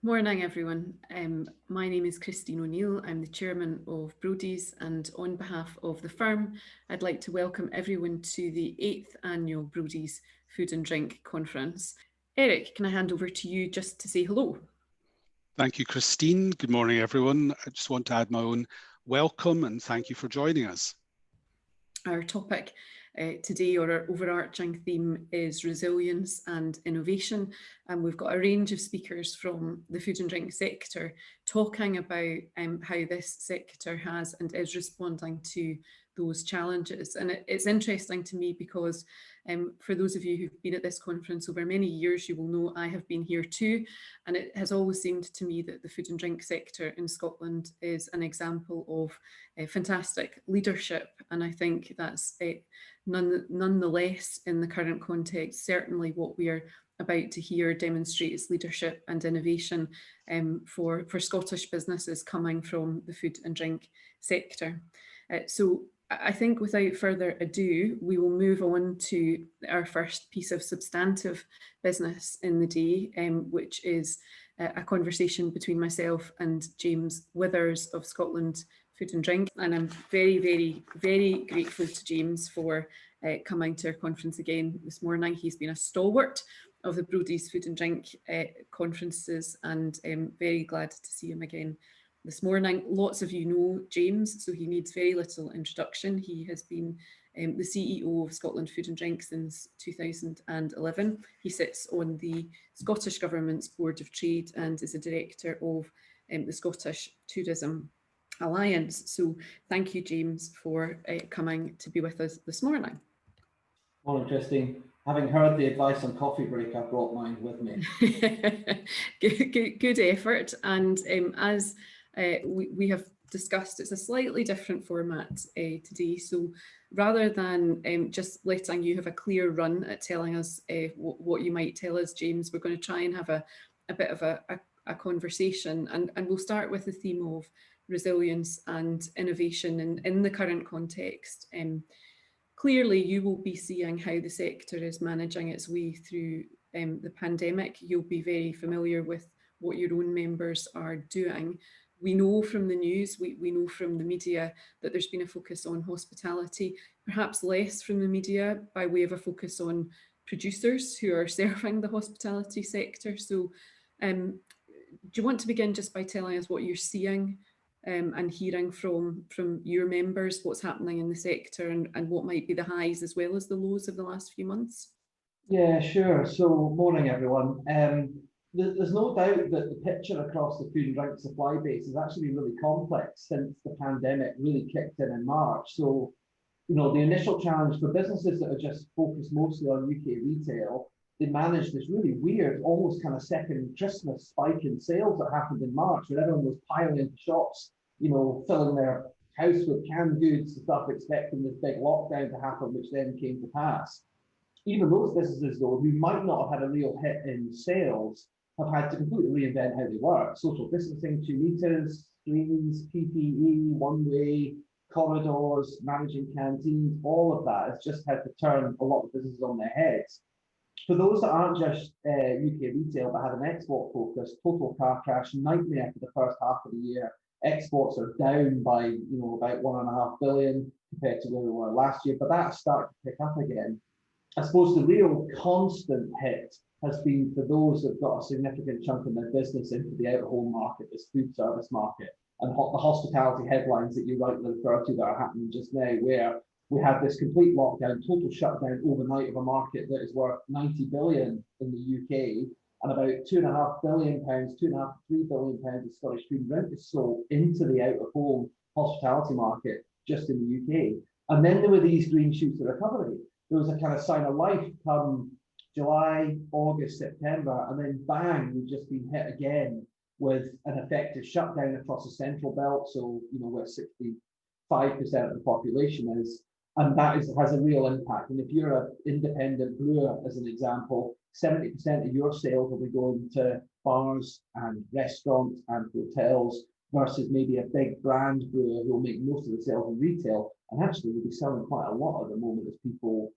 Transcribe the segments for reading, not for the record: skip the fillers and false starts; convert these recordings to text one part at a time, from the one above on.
Morning, everyone. My name is Christine O'Neill. I'm the chairman of Brodies, and on behalf of the firm, I'd like to welcome everyone to the 8th annual Brodies Food and Drink Conference. Eric, can I hand over to you just to say hello? Thank you, Christine. Good morning, everyone. I just want to add my own welcome and thank you for joining us. Our topic today, or our overarching theme, is resilience and innovation. And we've got a range of speakers from the food and drink sector talking about how this sector has and is responding to those challenges. And it's interesting to me because for those of you who've been at this conference over many years, you will know I have been here too. And it has always seemed to me that the food and drink sector in Scotland is an example of fantastic leadership. And I think that's nonetheless, in the current context, certainly what we are about to hear demonstrates leadership and innovation for Scottish businesses coming from the food and drink sector. So I think without further ado, we will move on to our first piece of substantive business in the day, which is a conversation between myself and James Withers of Scotland Food and Drink. And I'm very, very, very grateful to James for coming to our conference again this morning. He's been a stalwart of the Brodies Food and Drink conferences, and very glad to see him again this morning. Lots of you know James, so he needs very little introduction. He has been the CEO of Scotland Food and Drink since 2011. He sits on the Scottish Government's Board of Trade and is a director of the Scottish Tourism Alliance. So thank you, James, for coming to be with us this morning. Morning, Christine. Having heard the advice on coffee break, I brought mine with me. Good effort. And as we have discussed, it's a slightly different format today. So rather than just letting you have a clear run at telling us what you might tell us, James, we're going to try and have a bit of a conversation. And we'll start with the theme of resilience and innovation in the current context. Clearly, you will be seeing how the sector is managing its way through the pandemic. You'll be very familiar with what your own members are doing. We know from the news, we know from the media that there's been a focus on hospitality, perhaps less from the media by way of a focus on producers who are serving the hospitality sector. So do you want to begin just by telling us what you're seeing and hearing from your members, what's happening in the sector and what might be the highs as well as the lows of the last few months? Yeah, sure. So morning, everyone. There's no doubt that the picture across the food and drink supply base has actually been really complex since the pandemic really kicked in March. So, the initial challenge for businesses that are just focused mostly on UK retail, they managed this really weird, almost kind of second Christmas spike in sales that happened in March, where everyone was piling into shops, filling their house with canned goods and stuff, expecting this big lockdown to happen, which then came to pass. Even those businesses, though, who might not have had a real hit in sales, have had to completely reinvent how they work. Social distancing, 2 meters, screens, PPE, one-way, corridors, managing canteens, all of that has just had to turn a lot of businesses on their heads. For those that aren't just UK retail but have an export focus, total car crash, nightmare for the first half of the year. Exports are down by about 1.5 billion compared to where we were last year, but that's starting to pick up again. I suppose the real constant hit has been for those that have got a significant chunk of their business into the out-of-home market, this food service market, and the hospitality headlines that you rightly refer to that are happening just now, where we had this complete lockdown, total shutdown overnight of a market that is worth 90 billion in the UK, and about £2.5 billion, 2.5 to 3 billion pounds of Scottish food and drink is sold into the out-of-home hospitality market just in the UK. And then there were these green shoots of recovery. There was a kind of sign of life come July, August, September, and then bang, we've just been hit again with an effective shutdown across the central belt. So, where 65% of the population is, and that has a real impact. And if you're an independent brewer, as an example, 70% of your sales will be going to bars and restaurants and hotels versus maybe a big brand brewer who will make most of the sales in retail and actually will be selling quite a lot at the moment as people,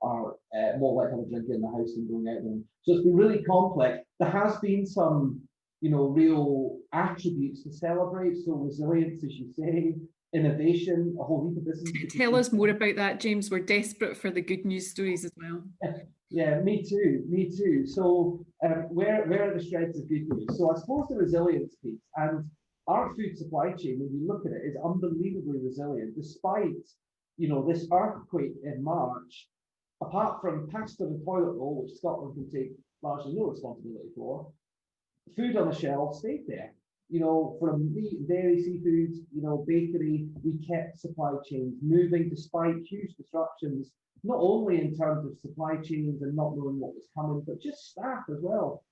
are more likely to have a drink in the house than going out. So it's been really complex. There has been some real attributes to celebrate. So resilience, as you say, innovation, a whole heap of businesses. Tell us more about that, James. We're desperate for the good news stories as well. Yeah, me too. So where are the shreds of good news? So I suppose the resilience piece, and our food supply chain, when you look at it, is unbelievably resilient, despite, this earthquake in March. Apart from pasta and toilet roll, which Scotland can take largely no responsibility for, food on the shelves stayed there. From meat, dairy, seafood, bakery, we kept supply chains moving despite huge disruptions, not only in terms of supply chains and not knowing what was coming, but just staff as well.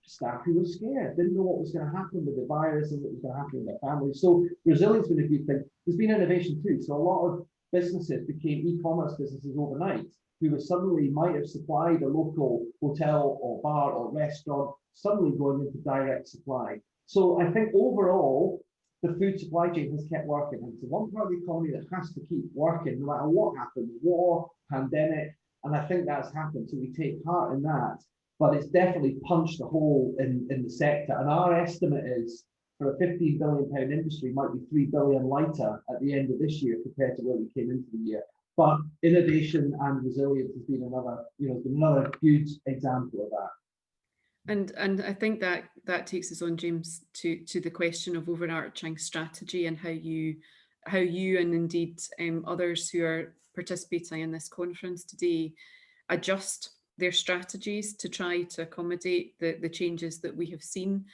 Staff who were scared, didn't know what was going to happen with the virus and what was going to happen with their families. So resilience has been a good thing. There's been innovation too. So a lot of businesses became e-commerce businesses overnight, who suddenly might have supplied a local hotel or bar or restaurant, suddenly going into direct supply. So I think overall, the food supply chain has kept working. And it's the one part of the economy that has to keep working, no matter what happens, war, pandemic, and I think that's happened. So we take heart in that, but it's definitely punched a hole in the sector. And our estimate is for a £15 billion industry might be 3 billion lighter at the end of this year compared to where we came into the year. But innovation and resilience has been another good example of that. And I think that takes us on, James, to the question of overarching strategy and how you and indeed others who are participating in this conference today adjust their strategies to try to accommodate the changes that we have seen.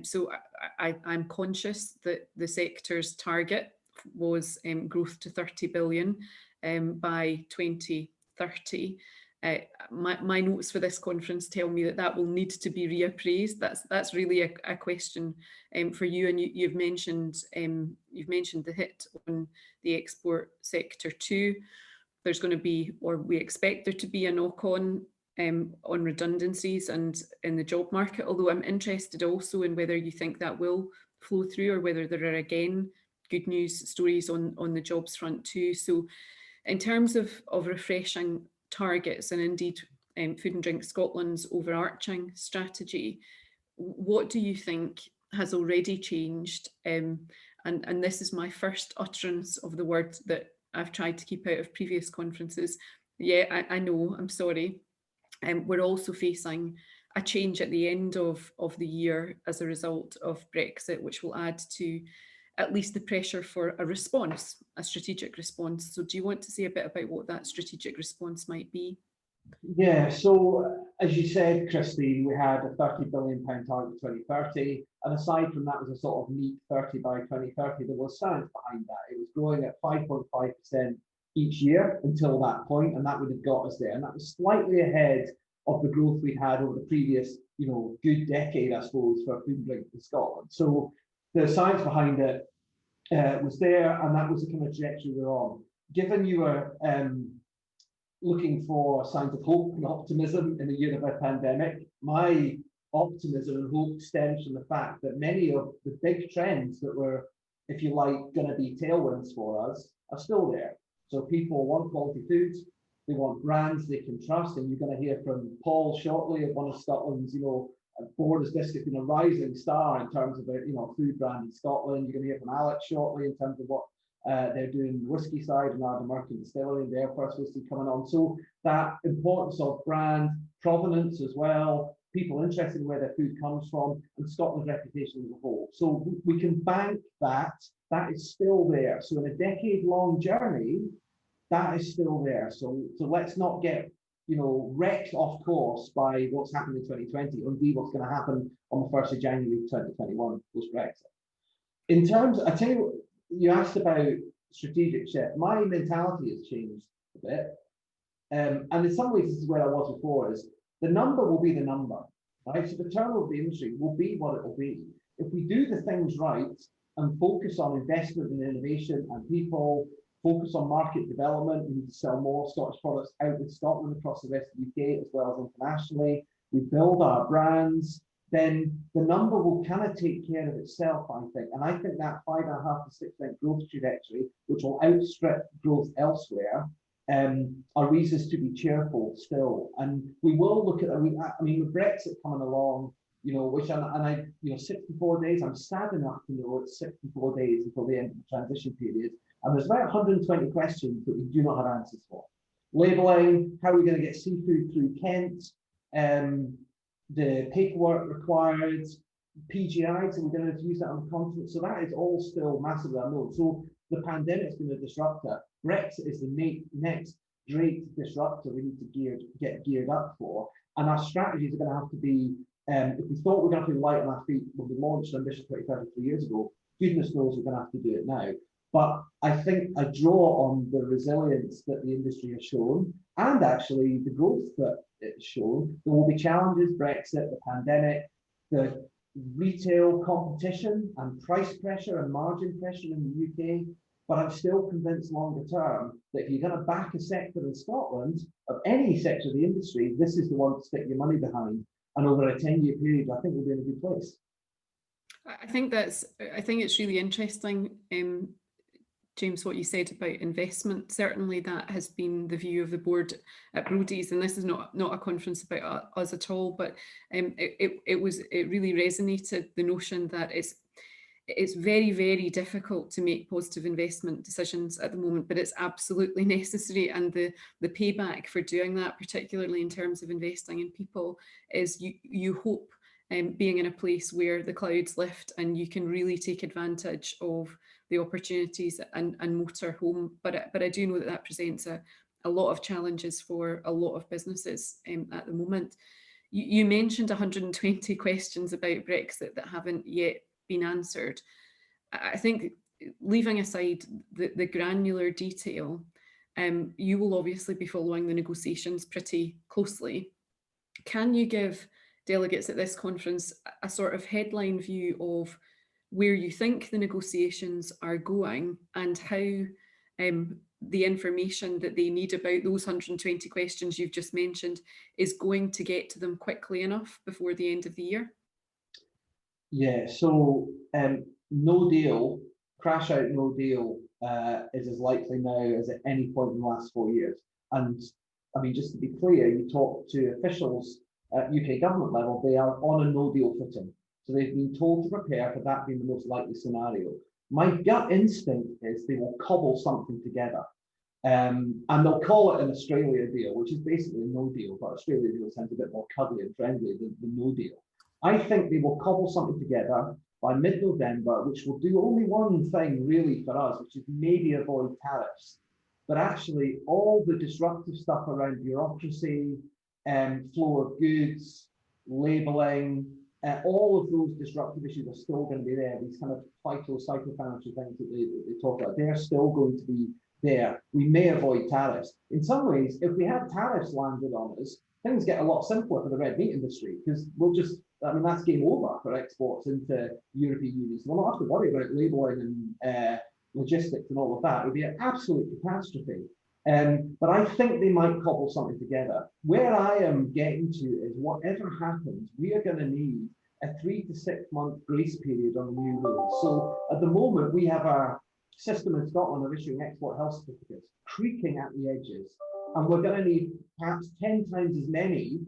So I'm conscious that the sector's target was growth to 30 billion by 2030. My notes for this conference tell me that will need to be reappraised. That's really a question for you, and you've mentioned the hit on the export sector too. There's going to be, or we expect there to be, a knock-on redundancies and in the job market. Although I'm interested also in whether you think that will flow through, or whether there are again good news stories on the jobs front too. So, in terms of refreshing targets and indeed Food and Drink Scotland's overarching strategy, what do you think has already changed? And this is my first utterance of the word that I've tried to keep out of previous conferences. Yeah, I know, I'm sorry. We're also facing a change at the end of the year as a result of Brexit, which will add to at least the pressure for a response, a strategic response. So do you want to say a bit about what that strategic response might be? Yeah, so as you said, Christine, we had a £30 billion target for 2030. And aside from that was a sort of neat 30 by 2030, there was science behind that. It was growing at 5.5% each year until that point, and that would have got us there. And that was slightly ahead of the growth we'd had over the previous, good decade, I suppose, for food and drink in Scotland. So the science behind it was there, and that was the kind of trajectory we're on. Given you were looking for signs of hope and optimism in the year of a pandemic, my optimism and hope stems from the fact that many of the big trends that were, if you like, going to be tailwinds for us are still there. So people want quality foods, they want brands they can trust, and you're going to hear from Paul shortly, one of Scotland's, Brodies biscuit being a rising star in terms of food brand in Scotland. You're going to hear from Alex shortly in terms of what they're doing the whiskey side and Ardnamurchan Distillery, their first whiskey coming on. So that importance of brand provenance as well, people interested in where their food comes from, and Scotland's reputation as a whole. So we can bank that is still there. So in a decade-long journey, that is still there. So let's not get wrecked off course by what's happened in 2020, or indeed what's going to happen on the 1st of January 2021 post-Brexit. In terms, I tell you, you asked about strategic shift. My mentality has changed a bit. And in some ways, this is where I was before, is the number will be the number, right? So the turnover of the industry will be what it will be. If we do the things right and focus on investment in innovation and people, focus on market development, we need to sell more Scottish products out of Scotland across the rest of the UK as well as internationally, we build our brands, then the number will kind of take care of itself, I think. And I think that 5.5 to 6% growth trajectory, which will outstrip growth elsewhere, are reasons to be cheerful still. And we will look at, with Brexit coming along, which and I, 64 days, I'm sad enough to know it's 64 days until the end of the transition period. And there's about 120 questions that we do not have answers for. Labelling, how are we going to get seafood through Kent, the paperwork required, PGI, so we're going to have to use that on the continent. So that is all still massively unknown. So the pandemic's been a disruptor. Brexit is the next great disruptor we need to get geared up for. And our strategies are going to have to be, if we thought we were going to be light on our feet when we launched Ambition 2030 3 years ago, goodness knows we're going to have to do it now. But I think I draw on the resilience that the industry has shown, and actually the growth that it's shown. There will be challenges, Brexit, the pandemic, the retail competition and price pressure and margin pressure in the UK. But I'm still convinced longer term that if you're going to back a sector in Scotland, of any sector of the industry, this is the one to stick your money behind. And over a 10-year period, I think we'll be in a good place. I think it's really interesting, James, what you said about investment. Certainly that has been the view of the board at Brodies, and this is not a conference about us at all, but it really resonated, the notion that it's very, very difficult to make positive investment decisions at the moment, but it's absolutely necessary. And the payback for doing that, particularly in terms of investing in people, is you hope being in a place where the clouds lift and you can really take advantage of the opportunities and motor home. But I do know that presents a lot of challenges for a lot of businesses at the moment. You mentioned 120 questions about Brexit that haven't yet been answered. I think, leaving aside the granular detail, you will obviously be following the negotiations pretty closely. Can you give delegates at this conference a sort of headline view of where you think the negotiations are going and how the information that they need about those 120 questions you've just mentioned is going to get to them quickly enough before the end of the year? Yeah, so no deal, crash out no deal is as likely now as at any point in the last 4 years. And I mean, just to be clear, you talk to officials at UK government level, they are on a no deal footing. So they've been told to prepare for that being the most likely scenario. My gut instinct is they will cobble something together. And they'll call it an Australia deal, which is basically a no deal, but Australia deal sounds a bit more cuddly and friendly than the no deal. I think they will cobble something together by mid-November, which will do only one thing really for us, which is maybe avoid tariffs. But actually all the disruptive stuff around bureaucracy, flow of goods, labelling, all of those disruptive issues are still going to be there. These kind of psychofinancial things that they talk about, they're still going to be there. We may avoid tariffs. In some ways, if we had tariffs landed on us, things get a lot simpler for the red meat industry, because we'll just, I mean, that's game over for exports into European Union. So we'll not have to worry about labelling and logistics and all of that. It would be an absolute catastrophe. But I think they might cobble something together. Where I am getting to is, whatever happens, we are going to need a 3 to 6 month grace period on the new rules. So at the moment, we have our system in Scotland of issuing export health certificates creaking at the edges. And we're going to need perhaps 10 times as many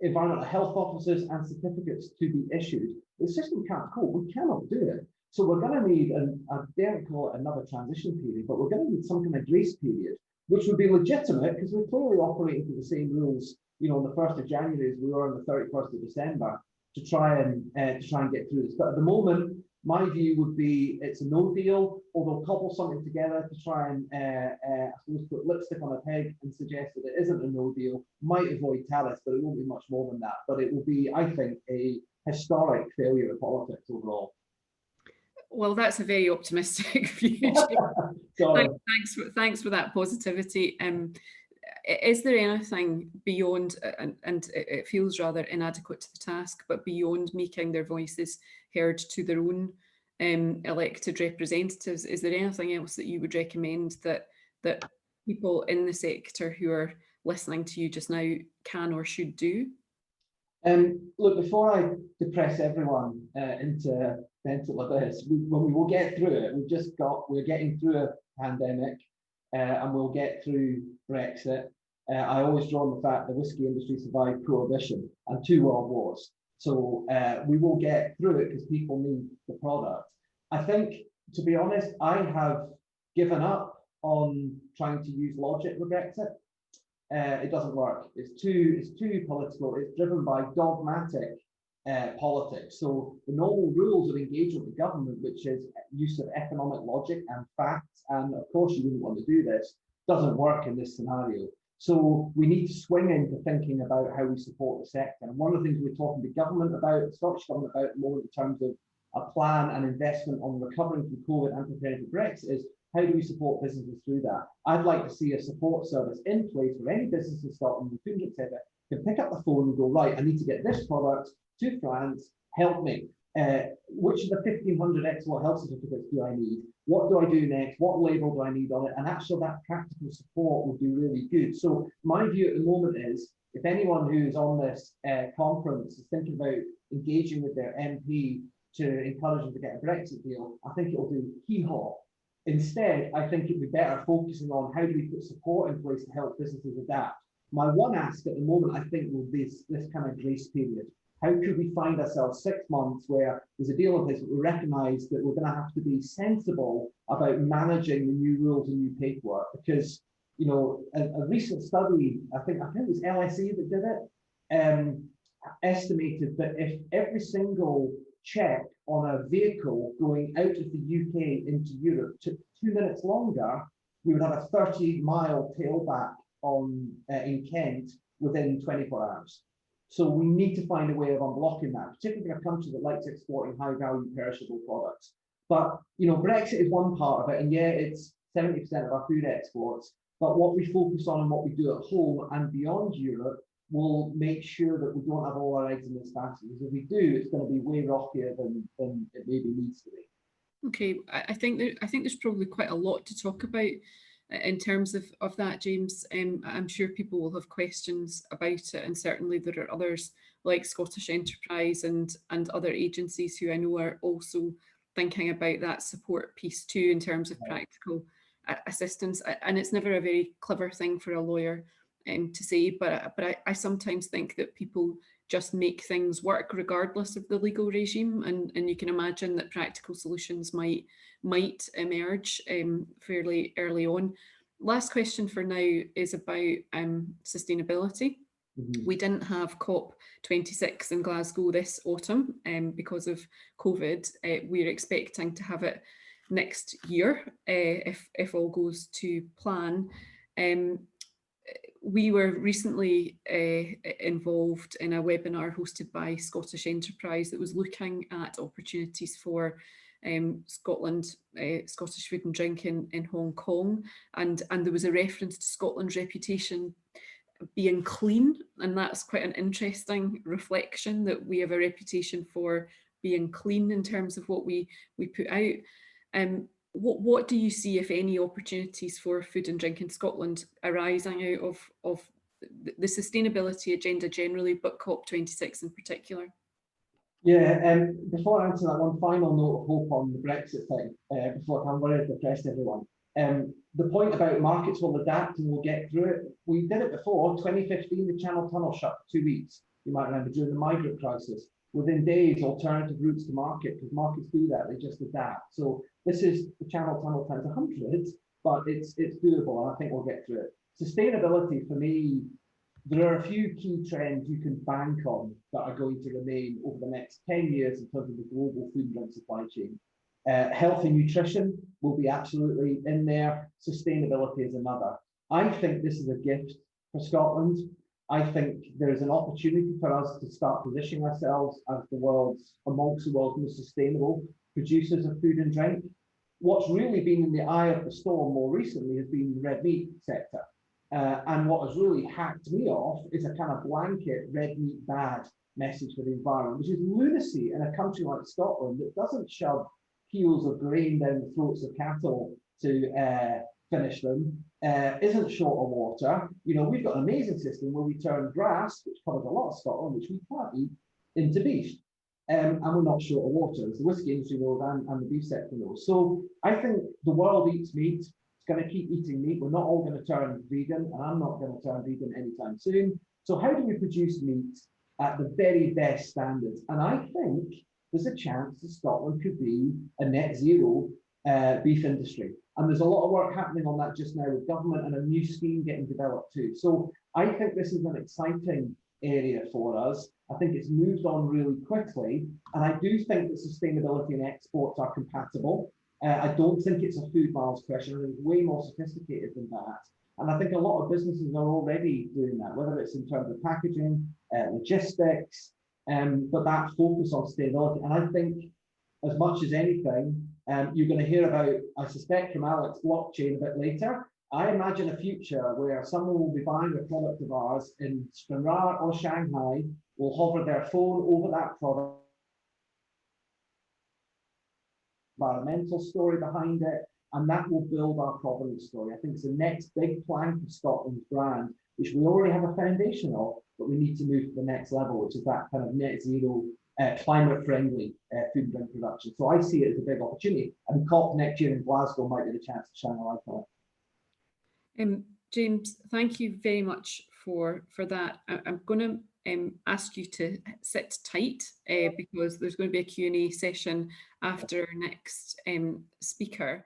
environmental health officers and certificates to be issued. The system can't cope. We cannot do it. So we're going to need, I dare call it another transition period, but we're going to need some kind of grace period, which would be legitimate because we're clearly operating to the same rules, on the 1st of January as we were on the 31st of December to try and get through this. But at the moment, my view would be it's a no deal, or they'll cobble something together to try and, I suppose, put lipstick on a peg and suggest that it isn't a no deal, might avoid tariffs, but it won't be much more than that. But it will be, I think, a historic failure of politics overall. Well, that's a very optimistic view. Thanks for that positivity. Is there anything beyond, and it feels rather inadequate to the task, but beyond making their voices heard to their own elected representatives, is there anything else that you would recommend that people in the sector who are listening to you just now can or should do? Look, before I depress everyone into mental abyss, when we will get through it, we're getting through a pandemic and we'll get through Brexit. I always draw on the fact the whisky industry survived prohibition and 2 world wars. So we will get through it because people need the product. I think, to be honest, I have given up on trying to use logic with Brexit. It doesn't work. It's too political. It's driven by dogmatic politics. So the normal rules of engagement with government, which is use of economic logic and facts, and of course you wouldn't want to do this, doesn't work in this scenario. So we need to swing into thinking about how we support the sector. And one of the things we're talking to government about, the Scottish government about at the moment in terms of a plan and investment on recovering from COVID and preparing for Brexit is, how do we support businesses through that? I'd like to see a support service in place where any business in Scotland, the food and drink sector, can pick up the phone and go, right, I need to get this product to France, help me. Which of the 1,500 export health certificates do I need? What do I do next? What label do I need on it? And actually that practical support would be really good. So my view at the moment is, if anyone who's on this conference is thinking about engaging with their MP to encourage them to get a Brexit deal, I think it'll do hee-haw. Instead, I think it'd be better focusing on how do we put support in place to help businesses adapt. My one ask at the moment, I think, will be this kind of grace period. How could we find ourselves 6 months where there's a deal in place, but we recognise that we're going to have to be sensible about managing the new rules and new paperwork? Because, you know, a recent study, I think it was LSE that did it, estimated that if every single check on a vehicle going out of the UK into Europe took 2 minutes longer, we would have a 30-mile tailback on in Kent within 24 hours. So we need to find a way of unblocking that, particularly in a country that likes exporting high-value perishable products. But, you know, Brexit is one part of it, and yeah, it's 70% of our food exports. But what we focus on and what we do at home and beyond Europe will make sure that we don't have all our eggs in this basket. Because if we do, it's going to be way rockier than it maybe needs to be. Okay, I think there's probably quite a lot to talk about in terms of that, James. I'm sure people will have questions about it, and certainly there are others like Scottish Enterprise and other agencies who I know are also thinking about that support piece too in terms of practical assistance. And it's never a very clever thing for a lawyer to say, but I sometimes think that people just make things work regardless of the legal regime, and you can imagine that practical solutions might emerge fairly early on. Last question for now is about sustainability. Mm-hmm. We didn't have COP26 in Glasgow this autumn because of COVID. We're expecting to have it next year if all goes to plan. We were recently involved in a webinar hosted by Scottish Enterprise that was looking at opportunities for Scotland, Scottish food and drink in Hong Kong, and there was a reference to Scotland's reputation being clean, and that's quite an interesting reflection, that we have a reputation for being clean in terms of what we put out. What do you see, if any, opportunities for food and drink in Scotland arising out of the sustainability agenda generally, but COP26 in particular? Yeah, before I answer that, one final note of hope on the Brexit thing, before I'm worried to depress everyone. The point about markets will adapt and we'll get through it. We did it before. 2015, the Channel Tunnel shut for 2 weeks. You might remember, during the migrant crisis. Within days, alternative routes to market, because markets do that, they just adapt. So this is the Channel Tunnel times 100, but it's doable, and I think we'll get through it. Sustainability, for me, there are a few key trends you can bank on that are going to remain over the next 10 years in terms of the global food and drink supply chain. Health and nutrition will be absolutely in there. Sustainability is another. I think this is a gift for Scotland. I think there is an opportunity for us to start positioning ourselves as amongst the world's most sustainable producers of food and drink. What's really been in the eye of the storm more recently has been the red meat sector. And what has really hacked me off is a kind of blanket red meat bad message for the environment, which is lunacy in a country like Scotland that doesn't shove peels of grain down the throats of cattle to finish them, isn't short of water. You know, we've got an amazing system where we turn grass, which covers a lot of Scotland, which we can't eat, into beef. And we're not short of water, as the whisky industry knows and the beef sector knows. So I think the world eats meat. It's going to keep eating meat. We're not all going to turn vegan, and I'm not going to turn vegan anytime soon. So how do we produce meat at the very best standards. And I think there's a chance that Scotland could be a net zero beef industry. And there's a lot of work happening on that just now with government and a new scheme getting developed too. So I think this is an exciting area for us. I think it's moved on really quickly. And I do think that sustainability and exports are compatible. I don't think it's a food miles question. I think it's way more sophisticated than that. And I think a lot of businesses are already doing that, whether it's in terms of packaging, logistics, but that focus on sustainability. And I think as much as anything, you're going to hear about, I suspect from Alex, blockchain a bit later. I imagine a future where someone will be buying a product of ours in Stranraer or Shanghai, will hover their phone over that product, environmental story behind it, and that will build our provenance story. I think it's the next big plank of Scotland's brand, which we already have a foundation of, but we need to move to the next level, which is that kind of net zero, climate-friendly food and drink production. So I see it as a big opportunity, and COP next year in Glasgow might be the chance to shine a light on it. James, thank you very much for that. I'm going to ask you to sit tight because there's going to be a Q&A session after our next speaker.